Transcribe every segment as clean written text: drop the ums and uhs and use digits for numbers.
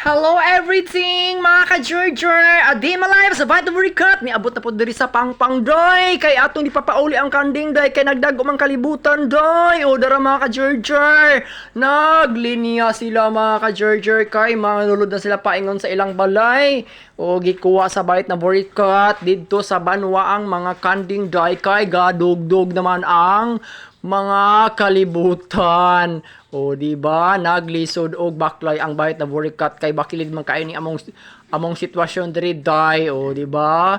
Hello everything mga ka-Georger! Adi malayam sa Bite of Recap. Niabot na po diri sa pangpang doy. Kay atong ipapauli ang kanding doy. Kay nagdago mang kalibutan doy. O dara mga ka-Georger. Naglinya sila mga ka-Georger. Kay manulod na sila paingon sa ilang balay. O gikuha sa Bite na Recap. Dito sa Banwa ang mga kanding doy. Kay gadugdog naman ang mga kalibutan. O di ba naglisod og baklay ang bayat na burikat kay bakilid man kayo ni among sitwasyon diri day. O di ba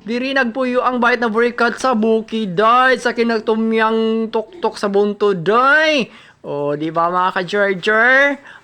diri nagpuyo ang bayat na burikat sa bukid day sa kinagtumyang tuktok sa bunto day. O di ba mga ka-Georger?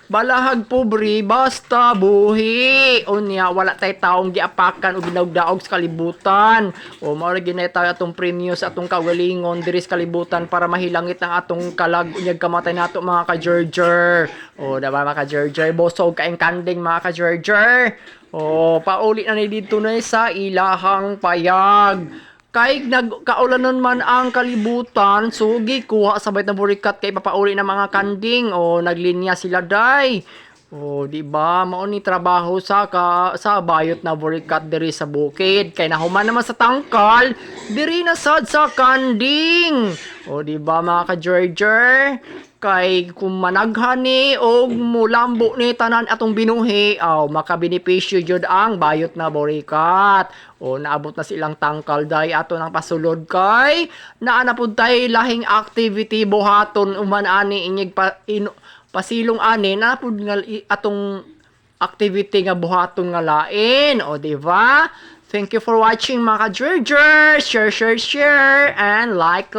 Balahag pobre basta buhi. Unya wala tay taong giapakan o ginawdaog sa kalibutan. O mao ginay tayo atong premyo sa atong kagalingon diri sa kalibutan para mahilangit ang atong kalag unyag kamatay nato mga ka-Georger. O diba mga ka-Georger? Bosog kaing kanding mga ka-Georger. O pauli na ni dito na sa ilahang payag. Kay nagkaulanon man ang kalibutan, sugi kuha sa bayt na burikat kay papauli na mga kanding o naglinya sila day. O di ba mao ni trabaho sa sa bayot na burikat diri sa bukid kay nahuman naman sa tangkal diri na sad sa kanding. O di ba mga ka-Georger? Kay kung managhan ni og mulambo ni tanan atong binuhi aw makabenepisyo jud ang bayot na burikat. O naabot na silang tangkal day ato nang pasulod kay naa na pud tay lahing activity buhaton uman ani inyig pasilong ani na pud nga atong activity nga buhaton nga lain. O di ba? Thank you for watching mga ka-Georger. Share and like.